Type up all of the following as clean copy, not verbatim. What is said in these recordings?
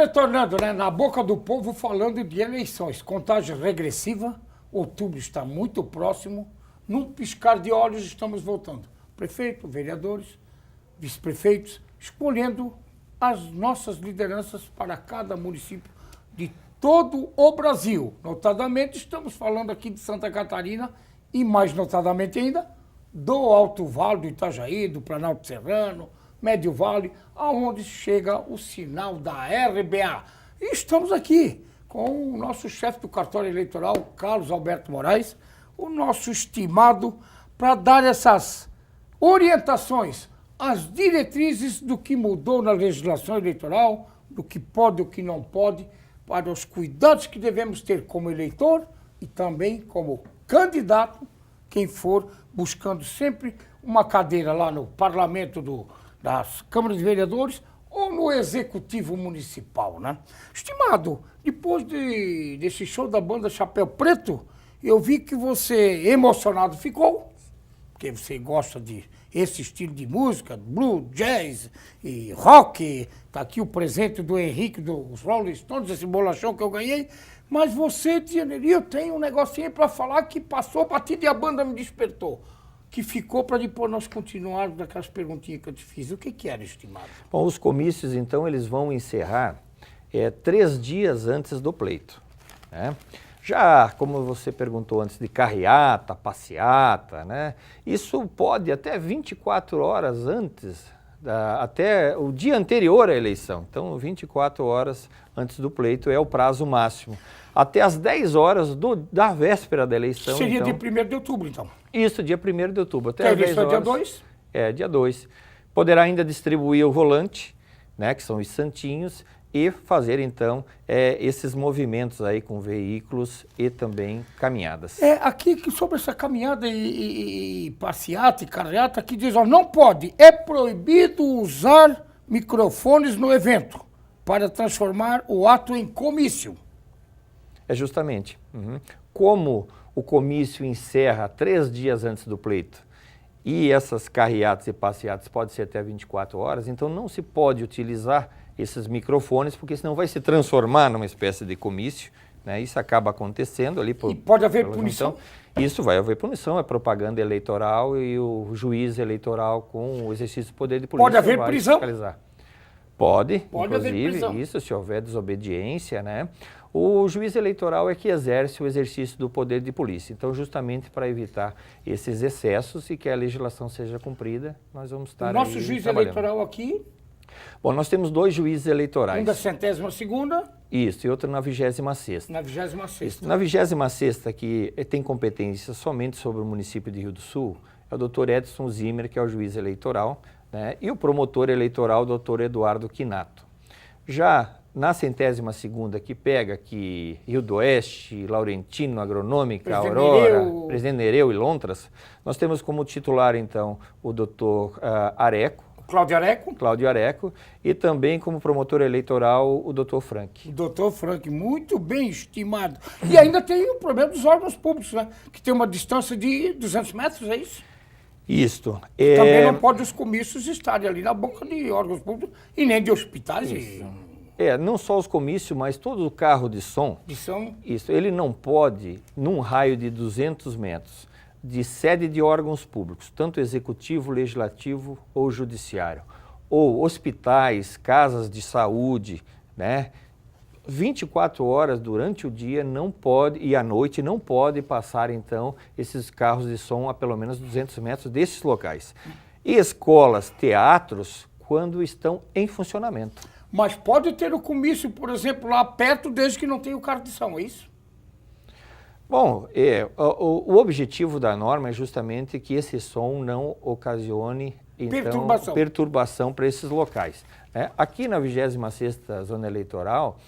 retornando, né, na boca do povo falando de eleições. Contagem regressiva, outubro está muito próximo. Num piscar de olhos estamos voltando. Prefeito, vereadores, vice-prefeitos, escolhendo as nossas lideranças para cada município de todo o Brasil. Notadamente, estamos falando aqui de Santa Catarina e, mais notadamente ainda, do Alto Vale, do Itajaí, do Planalto Serrano, Médio Vale, aonde chega o sinal da RBA. E estamos aqui com o nosso chefe do cartório eleitoral, Carlos Alberto Moraes, o nosso estimado, para dar essas orientações, as diretrizes do que mudou na legislação eleitoral, do que pode e o que não pode, para os cuidados que devemos ter como eleitor e também como candidato, quem for buscando sempre uma cadeira lá no parlamento das câmaras de vereadores ou no executivo municipal, né? Estimado, depois desse show da banda Chapéu Preto, eu vi que você emocionado ficou, porque você gosta de esse estilo de música, blues, jazz e rock. Tá aqui o presente do Henrique, dos Rolling Stones, esse bolachão que eu ganhei. Mas você, eu tenho um negocinho para falar que passou, batido e a banda me despertou. Que ficou para depois nós continuarmos daquelas perguntinhas que eu te fiz. O que era, estimado? Bom, os comícios, então, eles vão encerrar 3 dias antes do pleito, né? Já, como você perguntou antes, de carreata, passeata, né? Isso pode até 24 horas antes, até o dia anterior à eleição. Então, 24 horas antes do pleito é o prazo máximo. Até as 10 horas da véspera da eleição. Seria então, dia 1º de outubro, então? Isso, dia 1º de outubro. Até as 10 horas. Dia 2? Dia 2. Poderá ainda distribuir o volante, né, que são os santinhos, e fazer, então, esses movimentos aí com veículos e também caminhadas. Aqui sobre essa caminhada e passeata e carreata, aqui diz, ó, não pode, é proibido usar microfones no evento para transformar o ato em comício. Justamente. Como o comício encerra 3 dias antes do pleito e essas carreatas e passeatas podem ser até 24 horas, então não se pode utilizar esses microfones, porque senão vai se transformar numa espécie de comício, né? Isso acaba acontecendo ali. E pode haver punição? Isso vai haver punição, é propaganda eleitoral e o juiz eleitoral com o exercício do poder de polícia pode haver vai prisão? Fiscalizar. Pode haver prisão. Isso, se houver desobediência, né? O juiz eleitoral é que exerce o exercício do poder de polícia. Então, justamente para evitar esses excessos e que a legislação seja cumprida, nós vamos estar aí. O nosso juiz eleitoral aqui? Bom, nós temos 2 juízes eleitorais. Um da 102ª? Isso, e outro na 26ª. Na 26ª. Isso. Na 26ª, que tem competência somente sobre o município de Rio do Sul, é o doutor Edson Zimmer, que é o juiz eleitoral, né? E o promotor eleitoral, o doutor Eduardo Quinato. Já na 102ª, que pega aqui Rio do Oeste, Laurentino, Agronômica, Presidente Aurora, Nereu. Presidente Nereu e Lontras, nós temos como titular, então, o doutor Areco, Cláudio Areco, e também como promotor eleitoral o doutor Frank. O doutor Frank, muito bem estimado. E ainda tem o problema dos órgãos públicos, né? Que tem uma distância de 200 metros, é isso? Isto. Também não pode os comícios estarem ali na boca de órgãos públicos e nem de hospitais. Não só os comícios, mas todo o carro de som. Isso, ele não pode, num raio de 200 metros, de sede de órgãos públicos, tanto executivo, legislativo ou judiciário, ou hospitais, casas de saúde, né? 24 horas durante o dia não pode, e à noite não pode passar, então, esses carros de som a pelo menos 200 metros desses locais. E escolas, teatros, quando estão em funcionamento. Mas pode ter o comício, por exemplo, lá perto, desde que não tenha o carro de som, é isso? Bom, o objetivo da norma é justamente que esse som não ocasione então, perturbação para esses locais, né? Aqui na 26ª Zona Eleitoral,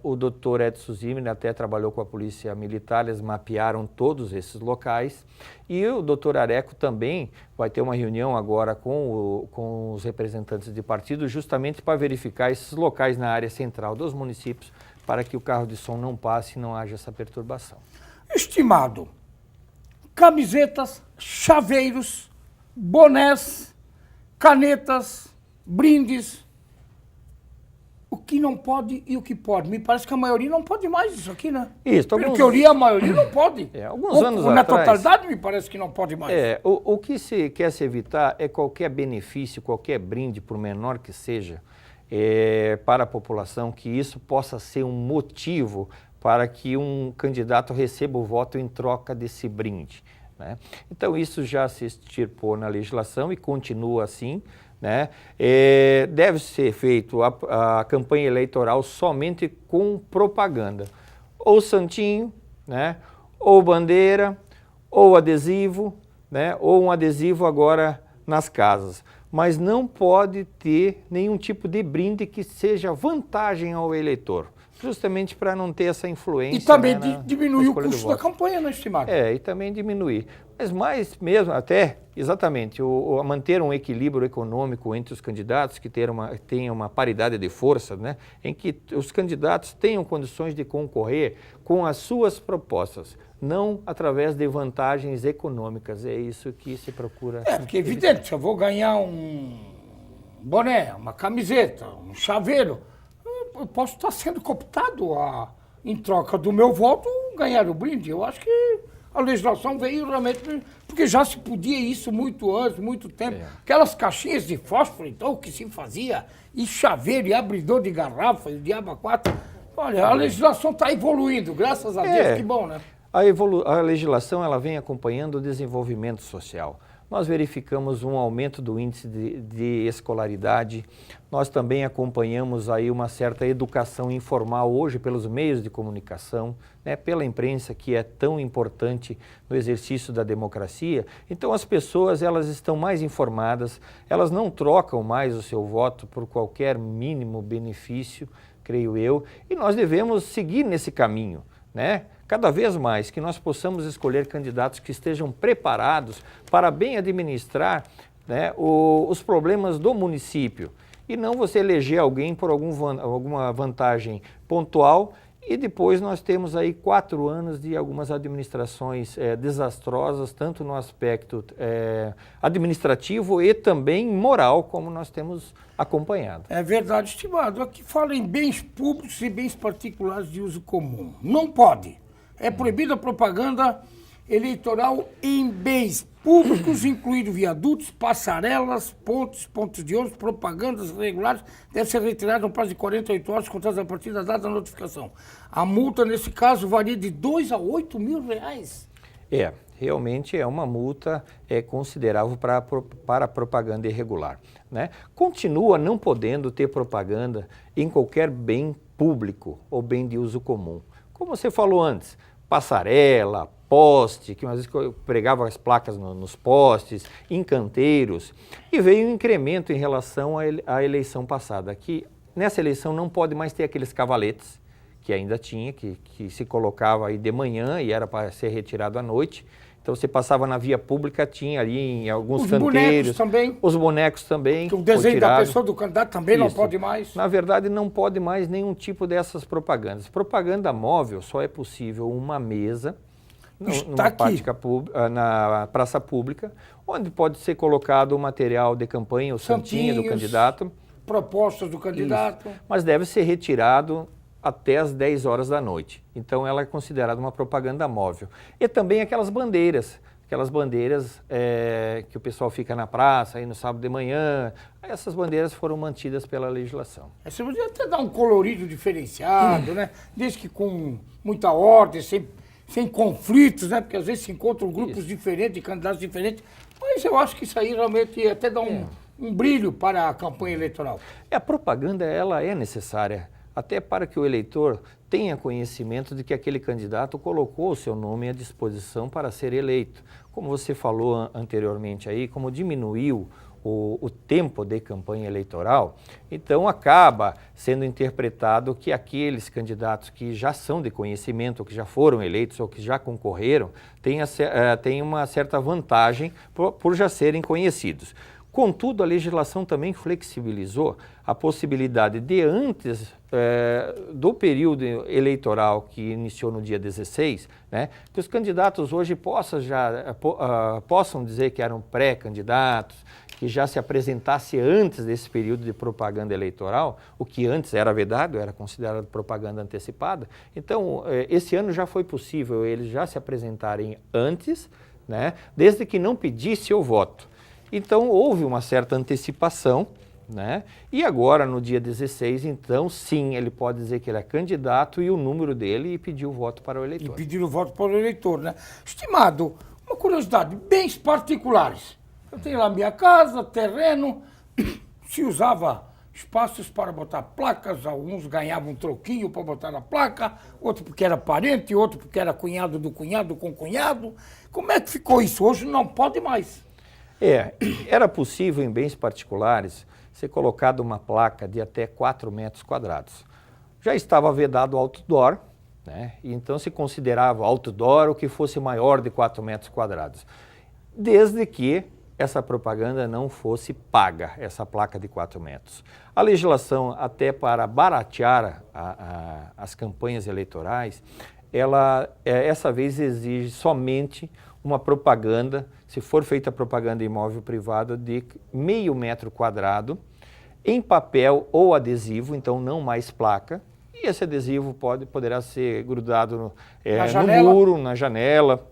o doutor Edson Zimmer até trabalhou com a Polícia Militar, eles mapearam todos esses locais, e o doutor Areco também vai ter uma reunião agora com os representantes de partido, justamente para verificar esses locais na área central dos municípios, para que o carro de som não passe e não haja essa perturbação. Estimado, camisetas, chaveiros, bonés, canetas, brindes, o que não pode e o que pode. Me parece que a maioria não pode mais isso aqui, né? Isso. Pelo que eu li, a maioria não pode. Alguns anos na atrás... Na totalidade, me parece que não pode mais. O que se quer se evitar é qualquer benefício, qualquer brinde, por menor que seja, para a população, que isso possa ser um motivo para que um candidato receba o voto em troca desse brinde, né? Então, isso já se extirpou na legislação e continua assim, né? Deve ser feito a campanha eleitoral somente com propaganda, ou santinho, né? Ou bandeira, ou adesivo, né? Ou um adesivo agora nas casas. Mas não pode ter nenhum tipo de brinde que seja vantagem ao eleitor, justamente para não ter essa influência. E também diminuir o custo da campanha, né, estimado? E também diminuir. Mas mais mesmo, até, exatamente, manter um equilíbrio econômico entre os candidatos, que tenham uma paridade de força, né, em que os candidatos tenham condições de concorrer com as suas propostas, não através de vantagens econômicas. É isso que se procura. Porque é evidente, se eu vou ganhar um boné, uma camiseta, um chaveiro, eu posso estar sendo cooptado em troca do meu voto, ganhar o brinde. Eu acho que a legislação veio realmente, porque já se podia isso muito antes, muito tempo. Aquelas caixinhas de fósforo, então, que se fazia, e chaveiro, e abridor de garrafa, e o diabo 4. Olha, a legislação está evoluindo, graças a Deus, que bom, né? A legislação ela vem acompanhando o desenvolvimento social. Nós verificamos um aumento do índice de escolaridade, nós também acompanhamos aí uma certa educação informal hoje pelos meios de comunicação, né, pela imprensa, que é tão importante no exercício da democracia. Então as pessoas elas estão mais informadas, elas não trocam mais o seu voto por qualquer mínimo benefício, creio eu, e nós devemos seguir nesse caminho, né? Cada vez mais que nós possamos escolher candidatos que estejam preparados para bem administrar, né, os problemas do município. E não você eleger alguém por alguma vantagem pontual e depois nós temos aí 4 anos de algumas administrações desastrosas, tanto no aspecto administrativo e também moral, como nós temos acompanhado. É verdade, estimado. Aqui fala em bens públicos e bens particulares de uso comum. Não pode. É proibida a propaganda eleitoral em bens públicos, incluindo viadutos, passarelas, pontos de ônibus, propagandas regulares, deve ser retirada no prazo de 48 horas, contadas a partir da data da notificação. A multa, nesse caso, varia de 2 a 8 mil reais. Realmente é uma multa considerável para a propaganda irregular, né? Continua não podendo ter propaganda em qualquer bem público ou bem de uso comum. Como você falou antes, passarela, poste, que às vezes eu pregava as placas nos postes, em canteiros, e veio um incremento em relação à eleição passada, que nessa eleição não pode mais ter aqueles cavaletes, que ainda tinha, que se colocava aí de manhã e era para ser retirado à noite. Então você passava na via pública, tinha ali em alguns canteiros. Os bonecos também. O desenho da pessoa, do candidato também não pode mais. Na verdade, não pode mais nenhum tipo dessas propagandas. Propaganda móvel só é possível uma mesa na praça pública, onde pode ser colocado o material de campanha, o santinho do candidato. Propostas do candidato. Isso. Mas deve ser retirado até as 10 horas da noite. Então ela é considerada uma propaganda móvel. E também aquelas bandeiras que o pessoal fica na praça aí no sábado de manhã, essas bandeiras foram mantidas pela legislação. Você podia até dar um colorido diferenciado, né? Desde que com muita ordem, sem conflitos, né? Porque às vezes se encontram grupos diferentes, de candidatos diferentes, mas eu acho que isso aí realmente ia até dar um brilho para a campanha eleitoral. A propaganda ela é necessária, até para que o eleitor tenha conhecimento de que aquele candidato colocou o seu nome à disposição para ser eleito. Como você falou anteriormente aí, como diminuiu o tempo de campanha eleitoral, então acaba sendo interpretado que aqueles candidatos que já são de conhecimento, ou que já foram eleitos, ou que já concorreram, têm uma certa vantagem por já serem conhecidos. Contudo, a legislação também flexibilizou a possibilidade de antes do período eleitoral que iniciou no dia 16, né, que os candidatos hoje possam dizer que eram pré-candidatos, que já se apresentasse antes desse período de propaganda eleitoral, o que antes era vedado, era considerado propaganda antecipada. Então, esse ano já foi possível eles já se apresentarem antes, né, desde que não pedisse o voto. Então, houve uma certa antecipação, né? E agora, no dia 16, então, sim, ele pode dizer que ele é candidato e o número dele e pedir o voto para o eleitor. E pedir o voto para o eleitor, né? Estimado, uma curiosidade, bens particulares. Eu tenho lá minha casa, terreno, se usava espaços para botar placas, alguns ganhavam um troquinho para botar na placa, outro porque era parente, outro porque era cunhado do cunhado com cunhado. Como é que ficou isso? Hoje não pode mais. Era possível em bens particulares ser colocada uma placa de até 4 metros quadrados. Já estava vedado outdoor, né? Então se considerava outdoor o que fosse maior de 4 metros quadrados, desde que essa propaganda não fosse paga, essa placa de 4 metros. A legislação, até para baratear as campanhas eleitorais, ela, essa vez, exige somente uma propaganda, se for feita propaganda em imóvel privado, de meio metro quadrado, em papel ou adesivo, então não mais placa, e esse adesivo poderá ser grudado no muro, na janela,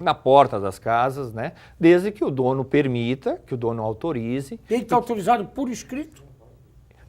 na porta das casas, né? Desde que o dono permita, que o dono autorize. Tem que estar autorizado por escrito?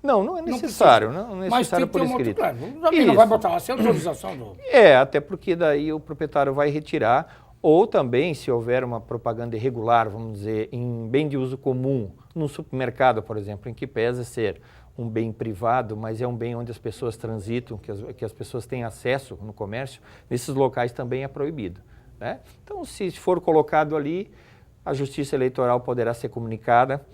Não, não é necessário, não é necessário por escrito. Claro, não vai botar lá sem autorização do... Até porque daí o proprietário vai retirar, ou também, se houver uma propaganda irregular, vamos dizer, em bem de uso comum, num supermercado, por exemplo, em que pesa ser um bem privado, mas é um bem onde as pessoas transitam, que as pessoas têm acesso no comércio, nesses locais também é proibido, né? Então, se for colocado ali, a Justiça Eleitoral poderá ser comunicada,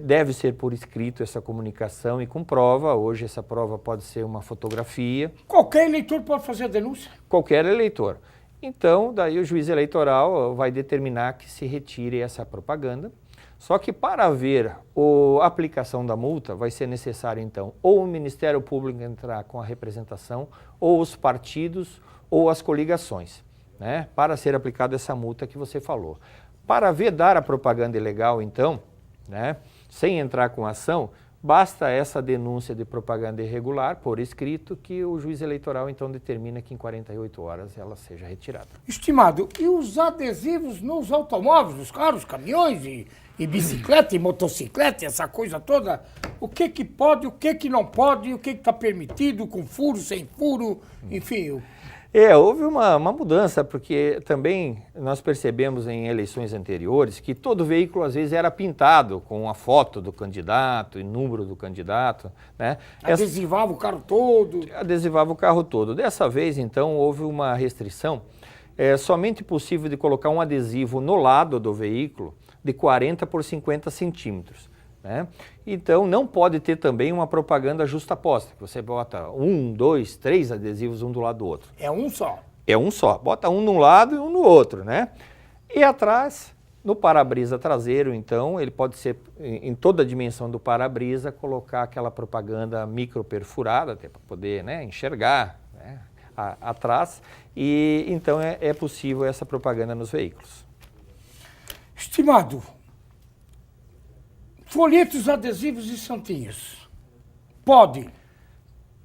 deve ser por escrito essa comunicação e com prova. Hoje essa prova pode ser uma fotografia. Qualquer eleitor pode fazer a denúncia? Qualquer eleitor. Então, daí o juiz eleitoral vai determinar que se retire essa propaganda. Só que para haver a aplicação da multa, vai ser necessário, então, ou o Ministério Público entrar com a representação, ou os partidos, ou as coligações, né, para ser aplicada essa multa que você falou. Para vedar a propaganda ilegal, então, né, sem entrar com ação, basta essa denúncia de propaganda irregular, por escrito, que o juiz eleitoral, então, determina que em 48 horas ela seja retirada. Estimado, e os adesivos nos automóveis, nos carros, caminhões e bicicleta e motocicleta, essa coisa toda? O que pode, o que não pode, o que está permitido, com furo, sem furo, enfim... Houve uma mudança, porque também nós percebemos em eleições anteriores que todo veículo às vezes era pintado com a foto do candidato e número do candidato, né? Adesivava o carro todo. Adesivava o carro todo. Dessa vez, então, houve uma restrição. É somente possível de colocar um adesivo no lado do veículo de 40 por 50 centímetros. Né? Então, não pode ter também uma propaganda justaposta, que você bota 1, 2, 3 adesivos um do lado do outro. É um só? É um só. Bota um num lado e um no outro, né? E atrás, no para-brisa traseiro, então, ele pode ser, em toda a dimensão do para-brisa, colocar aquela propaganda microperfurada, até para poder, né, enxergar, né, atrás. E, então, é possível essa propaganda nos veículos. Estimado, folhetos, adesivos e santinhos, pode?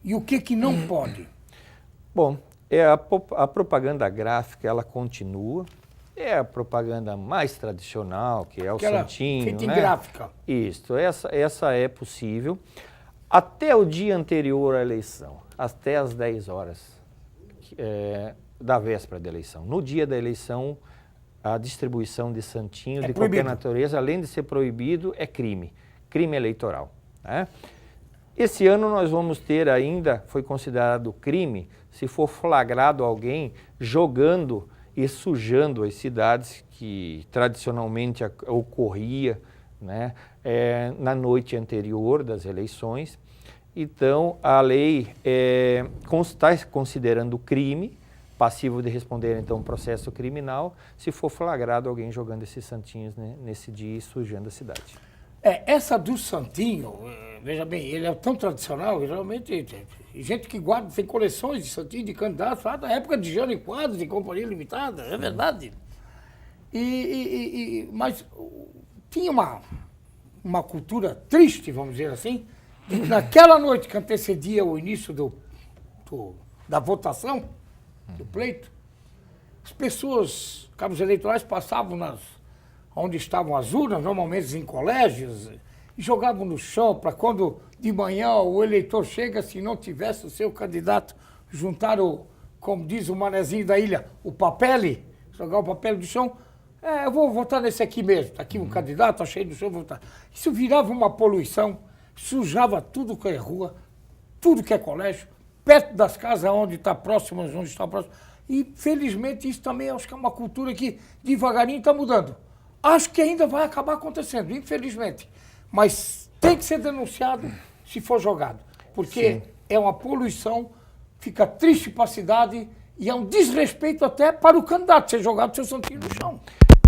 E o que não pode? Bom, a propaganda gráfica, ela continua. É a propaganda mais tradicional, que é o santinho, feita né? Em gráfica. Isso, essa é possível. Até o dia anterior à eleição, até às 10 horas da véspera da eleição. No dia da eleição, a distribuição de santinho de qualquer natureza, além de ser proibido, é crime eleitoral, né? Esse ano nós vamos ter ainda, foi considerado crime, se for flagrado alguém jogando e sujando as cidades, que tradicionalmente ocorria, né, na noite anterior das eleições. Então, a lei está considerando crime, passivo de responder, então, um processo criminal, se for flagrado alguém jogando esses santinhos, né, nesse dia e sujando a cidade. Essa do santinho, veja bem, ele é tão tradicional, geralmente, gente que guarda, tem coleções de santinho de candidatos lá da época de Jânio Quadros, de Companhia Limitada, é verdade. Mas tinha uma cultura triste, vamos dizer assim, de que naquela noite que antecedia o início da votação, do pleito, as pessoas, cabos eleitorais, passavam onde estavam as urnas, normalmente em colégios, e jogavam no chão para quando de manhã o eleitor chega, se não tivesse o seu candidato, juntar como diz o manezinho da ilha, o papel, jogar o papel do chão. Eu vou votar nesse aqui mesmo, está aqui um candidato, achei do chão, vou votar. Isso virava uma poluição, sujava tudo que é rua, tudo que é colégio, perto das casas onde está próximo, onde está próximo. E, felizmente, isso também acho que é uma cultura que devagarinho está mudando. Acho que ainda vai acabar acontecendo, infelizmente. Mas tem que ser denunciado se for jogado. Porque é uma poluição, fica triste para a cidade e é um desrespeito até para o candidato ser jogado seu santinho no chão.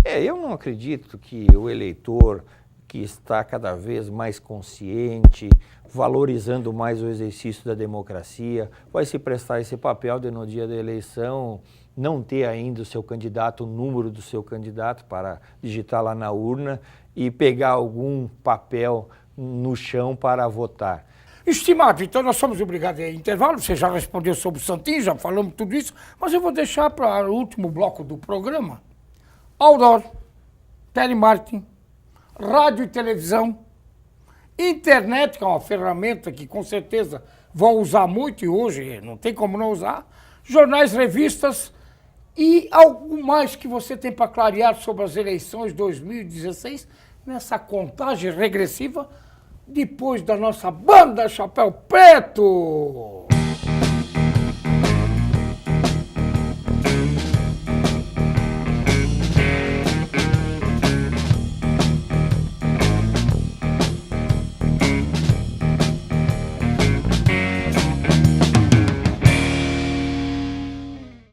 Eu não acredito que o eleitor que está cada vez mais consciente, valorizando mais o exercício da democracia, vai se prestar a esse papel de, no dia da eleição, não ter ainda o seu candidato, o número do seu candidato para digitar lá na urna e pegar algum papel no chão para votar. Estimado, então nós somos obrigados a intervalo, você já respondeu sobre o Santinho, já falamos tudo isso, mas eu vou deixar para o último bloco do programa. Outdoor, telemarketing, rádio e televisão, internet, que é uma ferramenta que com certeza vão usar muito e hoje não tem como não usar, jornais, revistas e algo mais que você tem para clarear sobre as eleições 2016 nessa contagem regressiva depois da nossa banda Chapéu Preto.